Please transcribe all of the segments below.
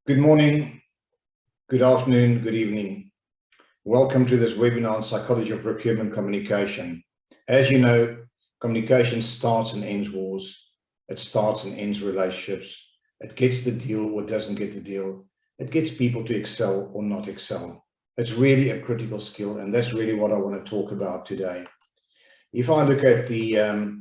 Good morning, good afternoon, good evening. Welcome to this webinar on Psychology of Procurement Communication. As you know, communication starts and ends wars. It starts and ends relationships. It gets the deal or doesn't get the deal. It gets people to excel or not excel. It's really a critical skill, and that's really what I want to talk about today. If I look at the,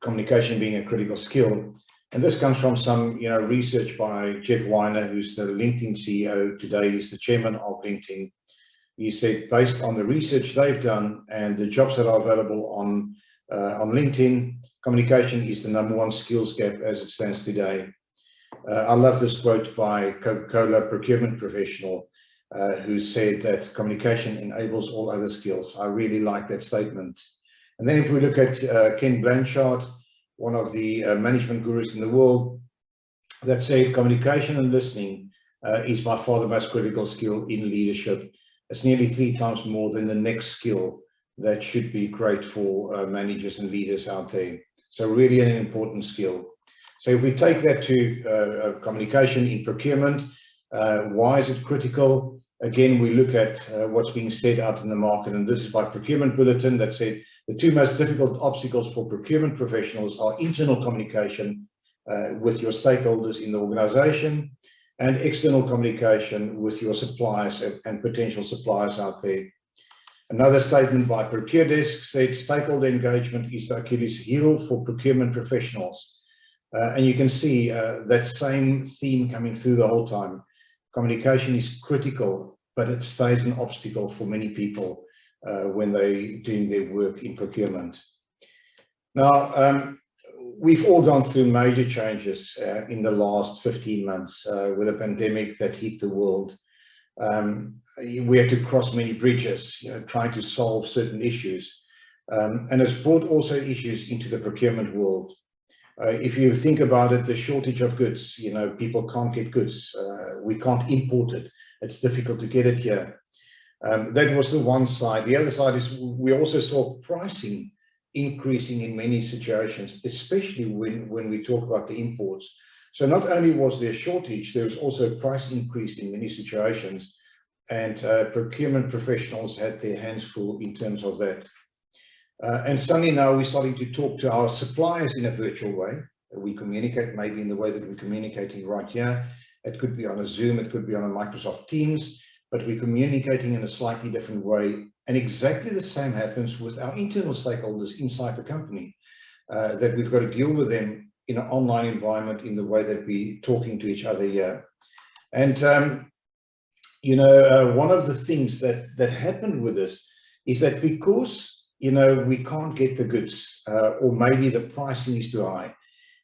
communication being a critical skill, and this comes from some, research by Jeff Weiner, who's the LinkedIn CEO today. He's the chairman of LinkedIn. He said, based on the research they've done and the jobs that are available on LinkedIn, communication is the #1 skills gap as it stands today. I love this quote by Coca-Cola procurement professional who said that communication enables all other skills. I really like that statement. And then if we look at Ken Blanchard, one of the management gurus in the world, that said communication and listening is by far the most critical skill in leadership. It's nearly 3 times more than the next skill that should be great for managers and leaders out there. So really an important skill. So if we take that to communication in procurement, why is it critical? Again, we look at what's being said out in the market, and this is by Procurement Bulletin that said the 2 most difficult obstacles for procurement professionals are internal communication with your stakeholders in the organization and external communication with your suppliers and potential suppliers out there. Another statement by ProcureDesk said stakeholder engagement is the Achilles heel for procurement professionals. And you can see that same theme coming through the whole time. Communication is critical, but it stays an obstacle for many people when they're doing their work in procurement. Now, we've all gone through major changes in the last 15 months with a pandemic that hit the world. We had to cross many bridges, trying to solve certain issues. And it's brought also issues into the procurement world. If you think about it, the shortage of goods, people can't get goods. We can't import it. It's difficult to get it here. That was the one side. The other side is we also saw pricing increasing in many situations, especially when we talk about the imports. So not only was there a shortage, there was also a price increase in many situations, and procurement professionals had their hands full in terms of that. And suddenly now we're starting to talk to our suppliers in a virtual way. We communicate maybe in the way that we're communicating right here. It could be on a Zoom, it could be on a Microsoft Teams, but we're communicating in a slightly different way. And exactly the same happens with our internal stakeholders inside the company, that we've got to deal with them in an online environment in the way that we're talking to each other here. And, one of the things that happened with this is that because we can't get the goods, or maybe the pricing is too high,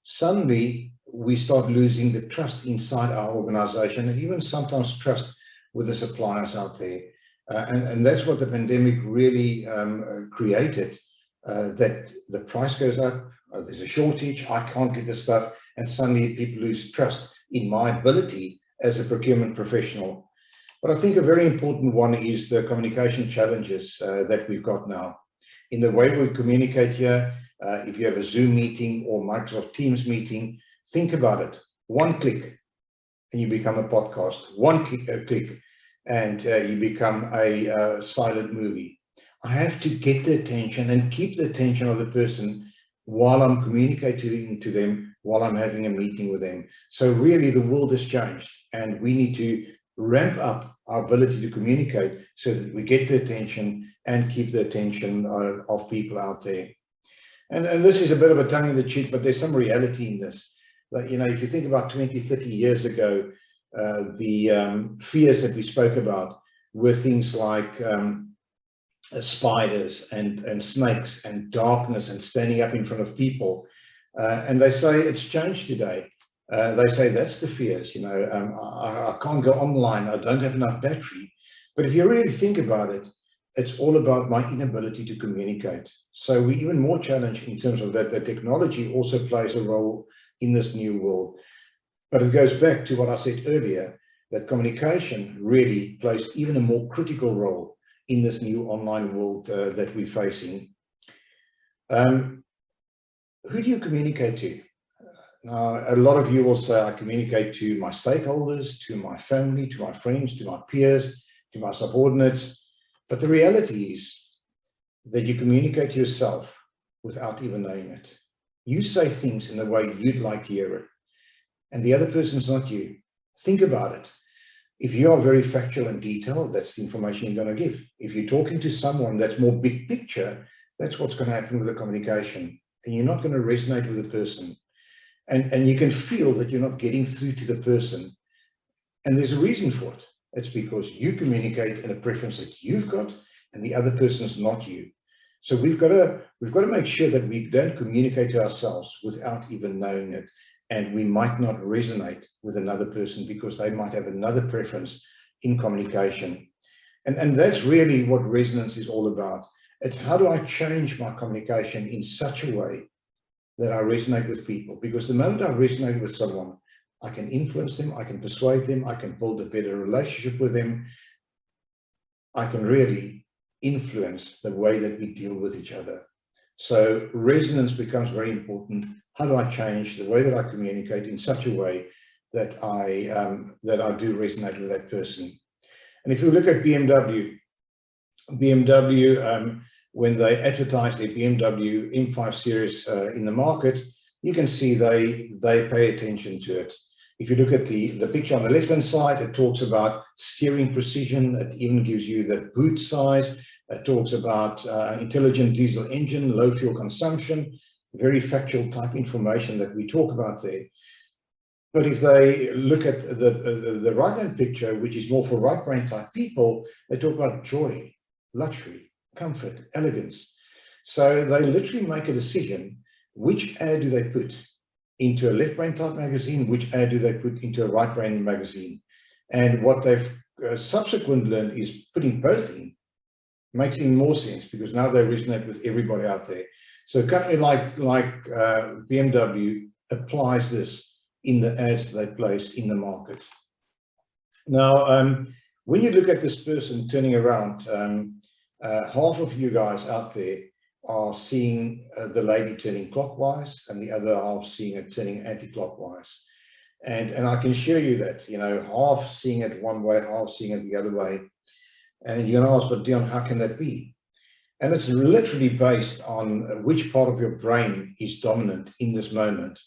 suddenly we start losing the trust inside our organization, and even sometimes trust with the suppliers out there. And that's what the pandemic really created, that the price goes up, there's a shortage, I can't get the stuff, and suddenly people lose trust in my ability as a procurement professional. But I think a very important one is the communication challenges that we've got now. In the way we communicate here, if you have a Zoom meeting or Microsoft Teams meeting, think about it. 1 click and you become a podcast. 1 click and you become a silent movie. I have to get the attention and keep the attention of the person while I'm communicating to them, while I'm having a meeting with them. So really the world has changed, and we need to ramp up our ability to communicate so that we get the attention and keep the attention of people out there. And this is a bit of a tongue in the cheek, but there's some reality in this. That, if you think about 20, 30 years ago, the fears that we spoke about were things like spiders and snakes and darkness and standing up in front of people. And they say it's changed today. They say that's the fears, I can't go online, I don't have enough battery. But if you really think about it, it's all about my inability to communicate. So we're even more challenged in terms of that. The technology also plays a role in this new world. But it goes back to what I said earlier, that communication really plays even a more critical role in this new online world that we're facing. Who do you communicate to? Now, a lot of you will say, I communicate to my stakeholders, to my family, to my friends, to my peers, to my subordinates. But the reality is that you communicate to yourself without even knowing it. You say things in the way you'd like to hear it, and the other person's not you. Think about it. If you are very factual and detailed, that's the information you're going to give. If you're talking to someone that's more big picture, that's what's going to happen with the communication. And you're not going to resonate with the person. And you can feel that you're not getting through to the person. And there's a reason for it. It's because you communicate in a preference that you've got, and the other person's not you. So we've got to make sure that we don't communicate to ourselves without even knowing it. And we might not resonate with another person because they might have another preference in communication. And that's really what resonance is all about. It's how do I change my communication in such a way that I resonate with people? Because the moment I resonate with someone, I can influence them, I can persuade them, I can build a better relationship with them. I can really influence the way that we deal with each other. So resonance becomes very important. How do I change the way that I communicate in such a way that I do resonate with that person? And if you look at BMW, when they advertise their BMW M5 Series in the market, you can see they pay attention to it. If you look at the picture on the left-hand side, it talks about steering precision. It even gives you the boot size. It talks about intelligent diesel engine, low fuel consumption, very factual type information that we talk about there. But if they look at the right-hand picture, which is more for right-brain type people, they talk about joy, luxury, comfort, elegance. So they literally make a decision, which ad do they put into a left-brain type magazine, which ad do they put into a right-brain magazine. And what they've subsequently learned is putting both in makes even more sense, because now they resonate with everybody out there. So a company like BMW applies this in the ads that they place in the market. Now, when you look at this person turning around, half of you guys out there are seeing the lady turning clockwise, and the other half seeing it turning anti-clockwise. And I can assure you that, you know, half seeing it one way, half seeing it the other way. And you're going to ask, but Dion, how can that be? And it's literally based on which part of your brain is dominant in this moment.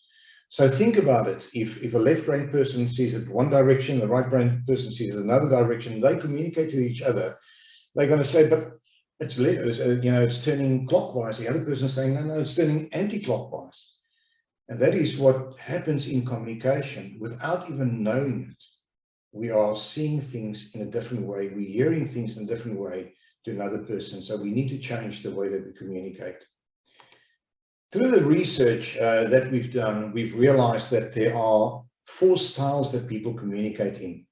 So think about it. If a left brain person sees it one direction, the right brain person sees it another direction, they communicate to each other. They're going to say, but it's, you know, it's turning clockwise. The other person is saying, no, it's turning anti-clockwise. And that is what happens in communication without even knowing it. We are seeing things in a different way. We're hearing things in a different way to another person. So we need to change the way that we communicate. Through the research that we've done, we've realized that there are 4 styles that people communicate in.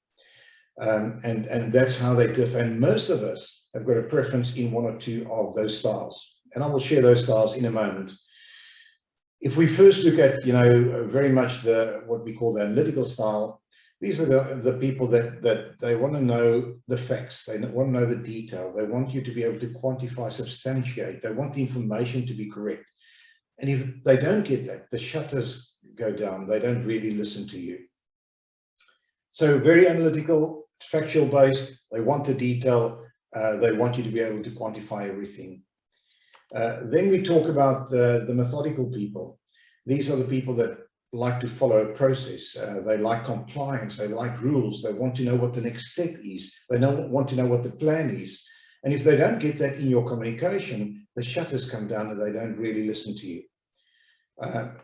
And that's how they differ. And most of us have got a preference in 1 or 2 of those styles. And I will share those styles in a moment. If we first look at, you know, very much what we call the analytical style, these are the people that they want to know the facts. They want to know the detail. They want you to be able to quantify, substantiate. They want the information to be correct. And if they don't get that, the shutters go down. They don't really listen to you. So very analytical, factual based. They want the detail. They want you to be able to quantify everything. Then we talk about the methodical people. These are the people that like to follow a process. They like compliance. They like rules. They want to know what the next step is. They want to know what the plan is. And if they don't get that in your communication, the shutters come down and they don't really listen to you.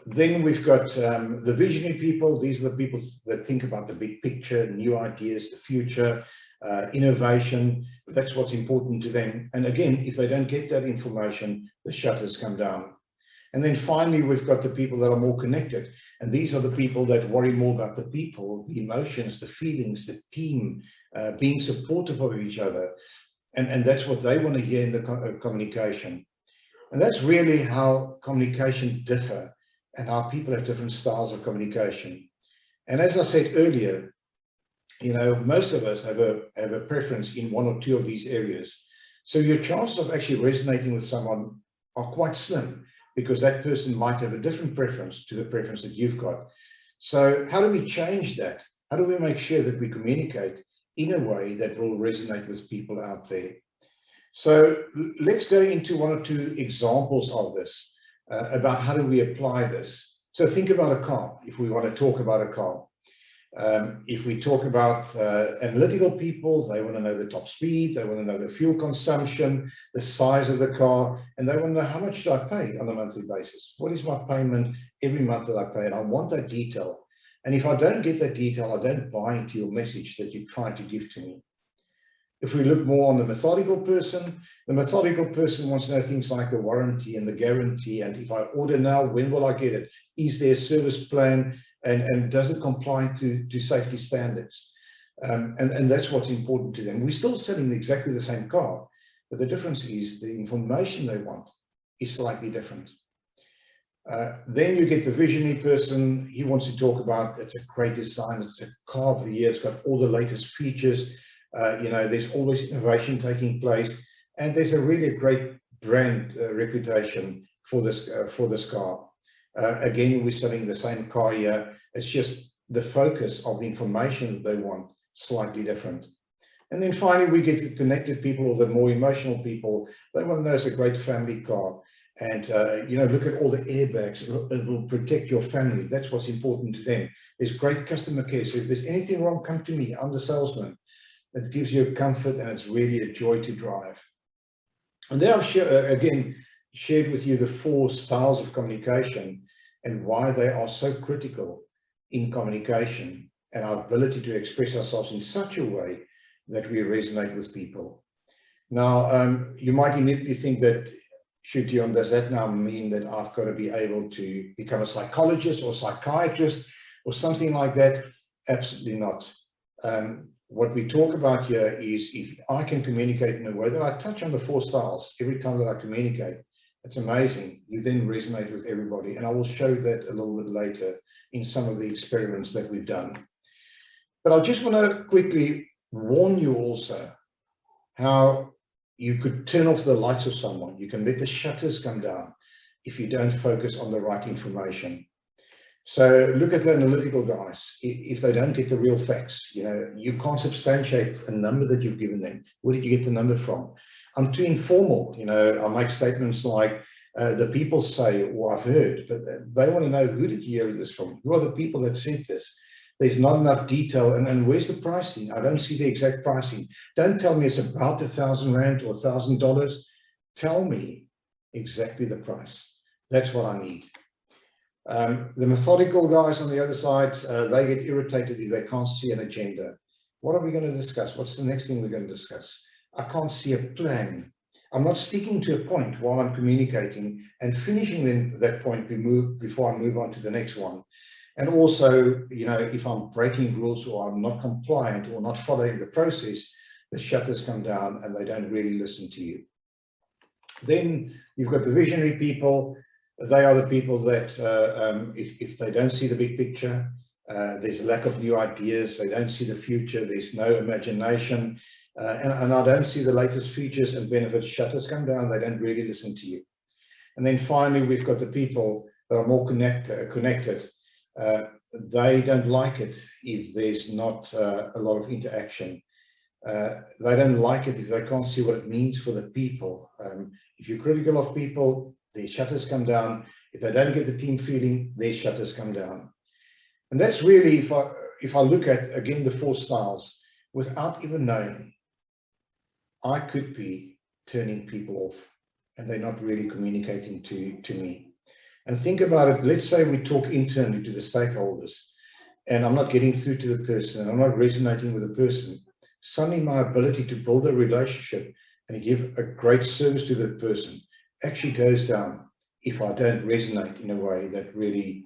Then we've got the visionary people. These are the people that think about the big picture, new ideas, the future, innovation. That's what's important to them. And again, if they don't get that information, the shutters come down. And then finally, we've got the people that are more connected. And these are the people that worry more about the people, the emotions, the feelings, the team, being supportive of each other. And that's what they want to hear in the communication. And that's really how communication differ and how people have different styles of communication. And as I said earlier, you know, most of us have a preference in 1 or 2 of these areas. So your chances of actually resonating with someone are quite slim. because that person might have a different preference to the preference that you've got. So how do we change that? How do we make sure that we communicate in a way that will resonate with people out there? So let's go into one or two examples of this, about how do we apply this. So think about a car, if we want to talk about a car. If we talk about analytical people, they want to know the top speed, they want to know the fuel consumption, the size of the car, and they want to know how much do I pay on a monthly basis? What is my payment every month that I pay? And I want that detail. And if I don't get that detail, I don't buy into your message that you're trying to give to me. If we look more on the methodical person wants to know things like the warranty and the guarantee. And if I order now, when will I get it? Is there a service plan? And does it comply to safety standards? And that's what's important to them. We're still selling exactly the same car, but the difference is the information they want is slightly different. Then you get the visionary person. He wants to talk about, it's a great design, it's a car of the year, it's got all the latest features. There's always innovation taking place, and there's a really great brand reputation for this car. Again, we're selling the same car here. It's just the focus of the information they want slightly different. And then finally, we get the connected people, or the more emotional people. They want to know it's a great family car, and look at all the airbags. It will protect your family. That's what's important to them. There's great customer care. So if there's anything wrong, come to me. I'm the salesman. That gives you comfort, and it's really a joy to drive. And there I've shared with you the 4 styles of communication and why they are so critical in communication and our ability to express ourselves in such a way that we resonate with people. Now, you might immediately think that, Shutiyon, does that now mean that I've got to be able to become a psychologist or psychiatrist or something like that? Absolutely not. What we talk about here is, if I can communicate in a way that I touch on the 4 styles every time that I communicate, it's amazing. You then resonate with everybody. And I will show that a little bit later in some of the experiments that we've done. But I just want to quickly warn you also how you could turn off the lights of someone. You can let the shutters come down if you don't focus on the right information. So look at the analytical guys. If they don't get the real facts, you can't substantiate a number that you've given them. Where did you get the number from? I'm too informal. I make statements like the people say, or I've heard, but they want to know, who did you hear this from? Who are the people that said this? There's not enough detail. And where's the pricing? I don't see the exact pricing. Don't tell me it's about R1,000 or $1,000. Tell me exactly the price. That's what I need. The methodical guys on the other side, they get irritated if they can't see an agenda. What are we going to discuss? What's the next thing we're going to discuss? I can't see a plan. I'm not sticking to a point while I'm communicating and finishing then that point before I move on to the next one. And also, if I'm breaking rules or I'm not compliant or not following the process, the shutters come down and they don't really listen to you. Then you've got the visionary people. They are the people that, if they don't see the big picture, there's a lack of new ideas, they don't see the future, there's no imagination, and I don't see the latest features and benefits, shutters come down, they don't really listen to you. And then finally, we've got the people that are more connected. They don't like it if there's not a lot of interaction. They don't like it if they can't see what it means for the people. If you're critical of people, their shutters come down. If they don't get the team feeling, their shutters come down. And that's really, if I look at, again, the 4 styles, without even knowing, I could be turning people off and they're not really communicating to me. And think about it. Let's say we talk internally to the stakeholders and I'm not getting through to the person and I'm not resonating with the person. Suddenly my ability to build a relationship and give a great service to the person actually goes down if I don't resonate in a way that really,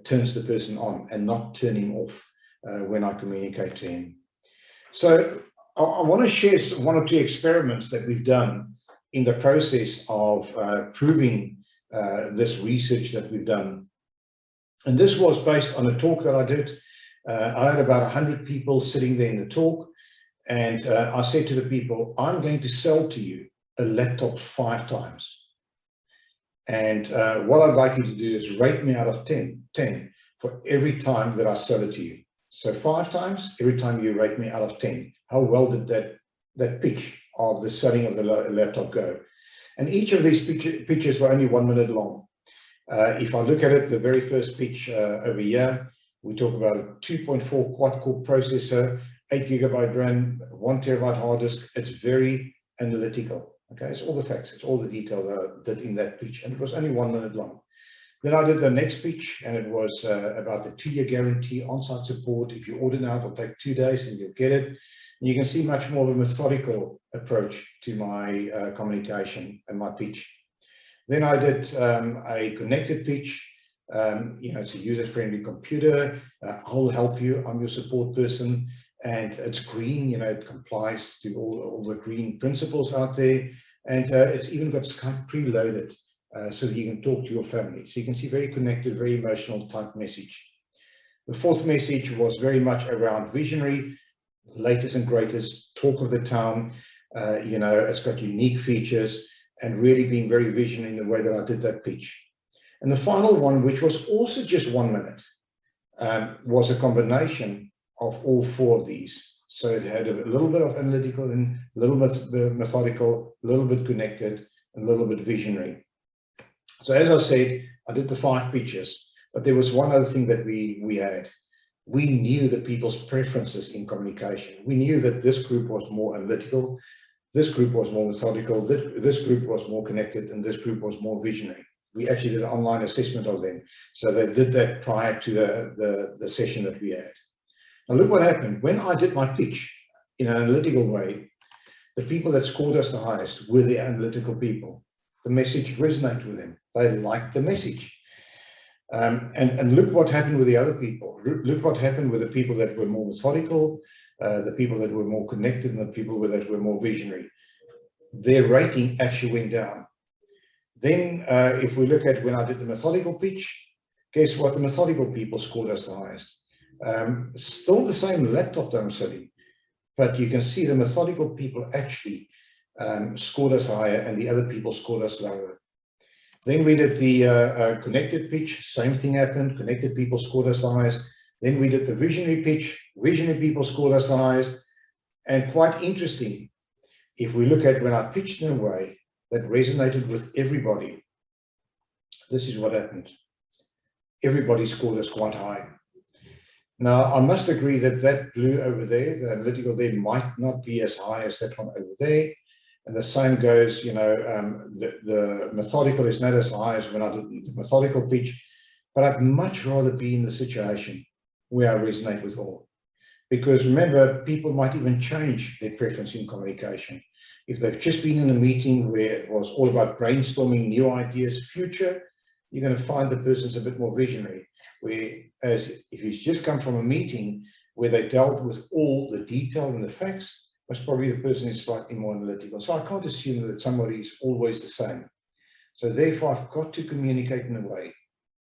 turns the person on and not turn him off when I communicate to him. So I want to share 1 or 2 experiments that we've done in the process of proving this research that we've done. And this was based on a talk that I did. I had about 100 people sitting there in the talk. And I said to the people, I'm going to sell to you a laptop 5 times. And what I'd like you to do is rate me out of 10 for every time that I sell it to you. So 5 times, every time you rate me out of 10. How well did that pitch of the selling of the laptop go? And each of these pitches were only 1 minute long. If I look at it, the very first pitch over here, we talk about a 2.4 quad-core processor, 8 GB RAM, 1 TB hard disk. It's very analytical. Okay, it's all the facts, it's all the detail that I did in that pitch, and it was only 1 minute long. Then I did the next pitch, and it was about the 2-year guarantee, on-site support. If you order now, it'll take 2 days and you'll get it. And you can see much more of a methodical approach to my communication and my pitch. Then I did a connected pitch. It's a user-friendly computer. I'll help you. I'm your support person. And it's green, it complies to all the green principles out there. And it's even got Skype preloaded so that you can talk to your family. So you can see very connected, very emotional type message. The fourth message was very much around visionary, latest and greatest, talk of the town. It's got unique features and really being very visionary in the way that I did that pitch. And the final one, which was also just 1 minute, was a combination of all 4 of these. So it had a little bit of analytical and a little bit methodical, a little bit connected, and a little bit visionary. So as I said, I did the 5 pitches, but there was one other thing that we had. We knew the people's preferences in communication. We knew that this group was more analytical, this group was more methodical, this group was more connected, and this group was more visionary. We actually did an online assessment of them. So they did that prior to the session that we had. Now look what happened. When I did my pitch in an analytical way, the people that scored us the highest were the analytical people. The message resonated with them. They liked the message. And look what happened with the other people. Look what happened with the people that were more methodical, the people that were more connected, and the people that were more visionary. Their rating actually went down. Then if we look at when I did the methodical pitch, guess what? The methodical people scored us the highest. Still the same laptop that I'm selling, but you can see the methodical people actually scored us higher and the other people scored us lower. Then we did the connected pitch, same thing happened, connected people scored us the highest. Then we did the visionary pitch, visionary people scored us the highest. And quite interesting, if we look at when I pitched in a way that resonated with everybody, this is what happened. Everybody scored us quite high. Now, I must agree that that blue over there, the analytical there, might not be as high as that one over there. And the same goes, the methodical is not as high as when I did the methodical pitch, but I'd much rather be in the situation where I resonate with all. Because remember, people might even change their preference in communication. If they've just been in a meeting where it was all about brainstorming new ideas, future, you're going to find the person's a bit more visionary. Whereas if he's just come from a meeting where they dealt with all the detail and the facts, most probably the person is slightly more analytical. So I can't assume that somebody is always the same. So therefore, I've got to communicate in a way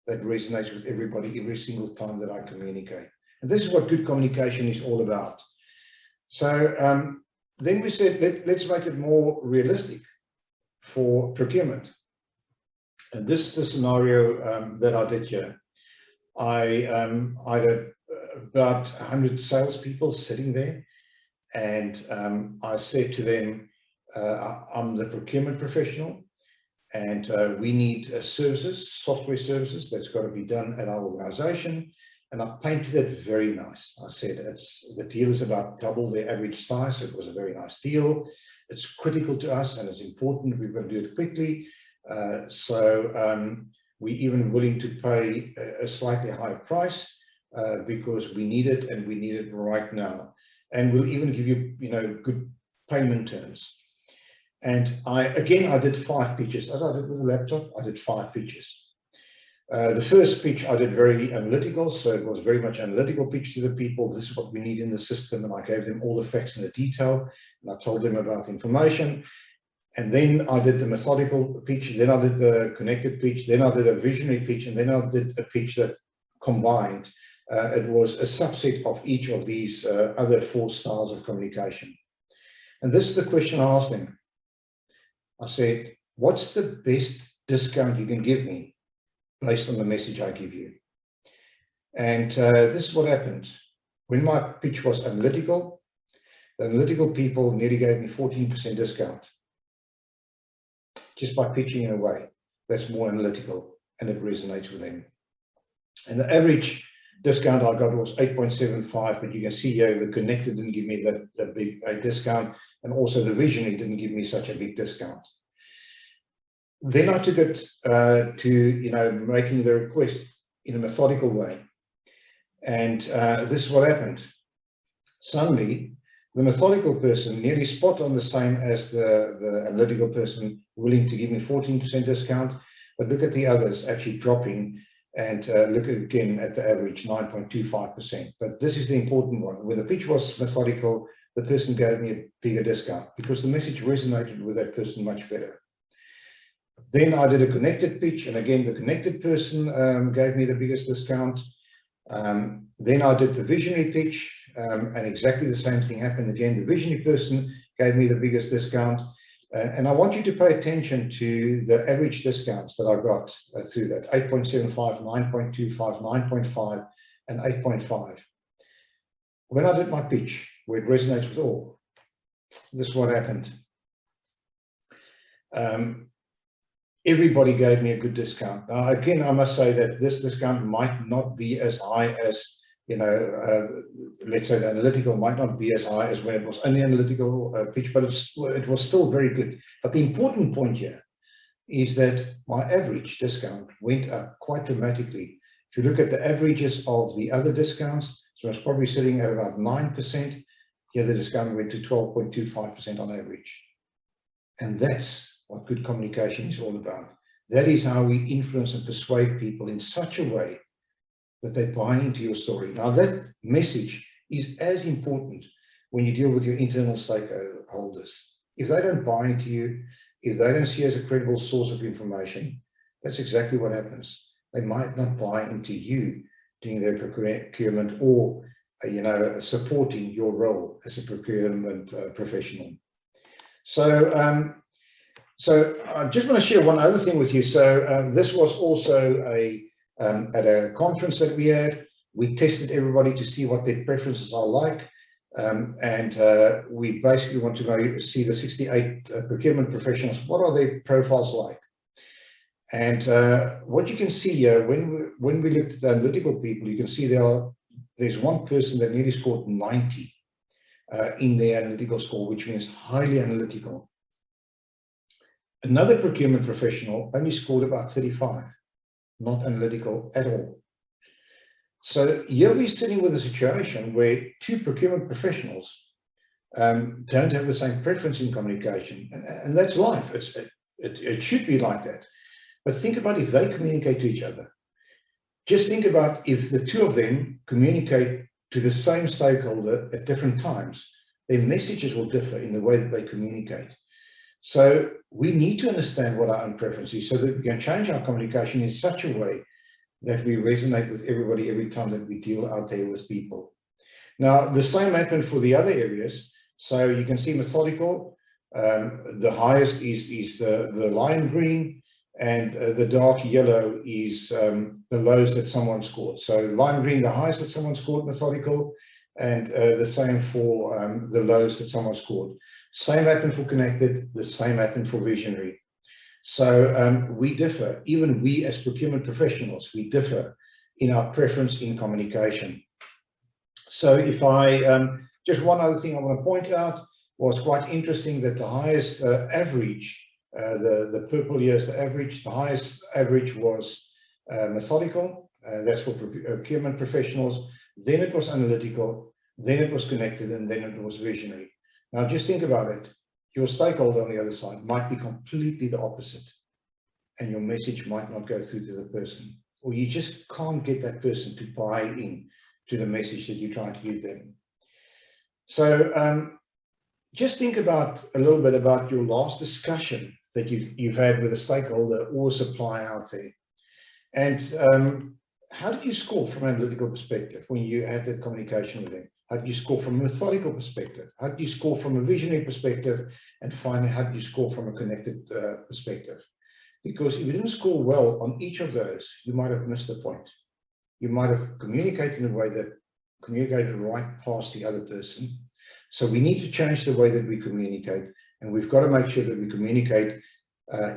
that resonates with everybody every single time that I communicate. And this is what good communication is all about. So then we said, let's make it more realistic for procurement. And this is the scenario that I did here. I had about 100 salespeople sitting there, and I said to them, I'm the procurement professional, and we need services, software services that's got to be done at our organization. And I painted it very nice. I said, the deal is about double the average size. So it was a very nice deal. It's critical to us and it's important. We've got to do it quickly. We're even willing to pay a slightly higher price because we need it and we need it right now. And we'll even give you, good payment terms. And I did 5 pitches. As I did with the laptop, I did 5 pitches. The first pitch I did very analytical, so it was very much analytical pitch to the people. This is what we need in the system, and I gave them all the facts and the detail, and I told them about the information. And then I did the methodical pitch, then I did the connected pitch, then I did a visionary pitch, and then I did a pitch that combined. It was a subset of each of these other 4 styles of communication. And this is the question I asked them. I said, what's the best discount you can give me based on the message I give you. And this is what happened. When my pitch was analytical, the analytical people nearly gave me 14% discount just by pitching in a way that's more analytical and it resonates with them. And the average discount I got was 8.75, but you can see here the connected didn't give me that big a discount, and also the visionary didn't give me such a big discount. Then I took it to making the request in a methodical way, and this is what happened. Suddenly, the methodical person nearly spot on the same as the analytical person, willing to give me 14% discount, but look at the others actually dropping. And look again at the average, 9.25%. But this is the important one. When the pitch was methodical, the person gave me a bigger discount because the message resonated with that person much better. Then I did a connected pitch, and again, the connected person gave me the biggest discount. Then I did the visionary pitch, and exactly the same thing happened again. The visionary person gave me the biggest discount. And I want you to pay attention to the average discounts that I got through that: 8.75, 9.25, 9.5, and 8.5. When I did my pitch, where it resonates with all, this is what happened. Everybody gave me a good discount. Now, again, I must say that this discount might not be as high as, let's say the analytical might not be as high as when it was only analytical pitch, but it was still very good. But the important point here is that my average discount went up quite dramatically. If you look at the averages of the other discounts, so it's probably sitting at about 9%. Here the discount went to 12.25% on average. And that's what good communication is all about. That is how we influence and persuade people in such a way that they buy into your story. Now, that message is as important when you deal with your internal stakeholders. If they don't buy into you, if they don't see you as a credible source of information, that's exactly what happens. They might not buy into you doing their procurement or, supporting your role as a procurement professional. So I just want to share one other thing with you. So this was also at a conference that we had. We tested everybody to see what their preferences are like. And we basically want to see the 68 procurement professionals, what are their profiles like? And what you can see here, when we looked at the analytical people, you can see there's one person that nearly scored 90 in their analytical score, which means highly analytical. Another procurement professional only scored about 35, not analytical at all. So here we're sitting with a situation where two procurement professionals don't have the same preference in communication, and that's life. It should be like that. But think about if they communicate to each other. Just think about if the two of them communicate to the same stakeholder at different times, their messages will differ in the way that they communicate. So we need to understand what our own preference is so that we can change our communication in such a way that we resonate with everybody every time that we deal out there with people. Now, the same happened for the other areas. So you can see methodical, the highest is the lime green, and the dark yellow is the lows that someone scored. So lime green, the highest that someone scored, methodical, and the same for the lows that someone scored. Same happened for connected, the same happened for visionary. So we differ, even we as procurement professionals, we differ in our preference in communication. So if just one other thing I want to point out was quite interesting that the highest average, the purple here is the average, the highest average was methodical, that's for procurement professionals, then it was analytical, then it was connected, and then it was visionary. Now just think about it. Your stakeholder on the other side might be completely the opposite, and your message might not go through to the person, or you just can't get that person to buy in to the message that you're trying to give them. So just think about a little bit about your last discussion that you've had with a stakeholder or a supplier out there, and how did you score from an analytical perspective when you had that communication with them? How did you score from a methodical perspective? How did you score from a visionary perspective? And finally, how did you score from a connected perspective? Because if you didn't score well on each of those, you might have missed the point. You might have communicated in a way that communicated right past the other person. So we need to change the way that we communicate, and we've got to make sure that we communicate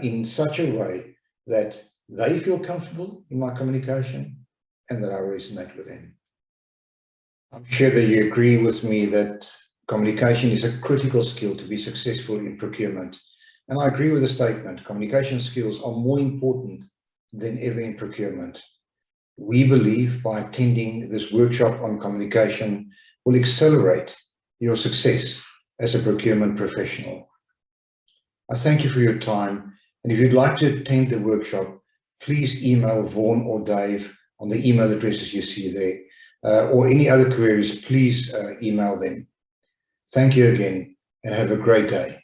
in such a way that they feel comfortable in my communication and that I resonate with them. I'm sure that you agree with me that communication is a critical skill to be successful in procurement. And I agree with the statement, communication skills are more important than ever in procurement. We believe by attending this workshop on communication will accelerate your success as a procurement professional. I thank you for your time, and if you'd like to attend the workshop, please email Vaughan or Dave on the email addresses you see there, or any other queries, please email them. Thank you again, and have a great day.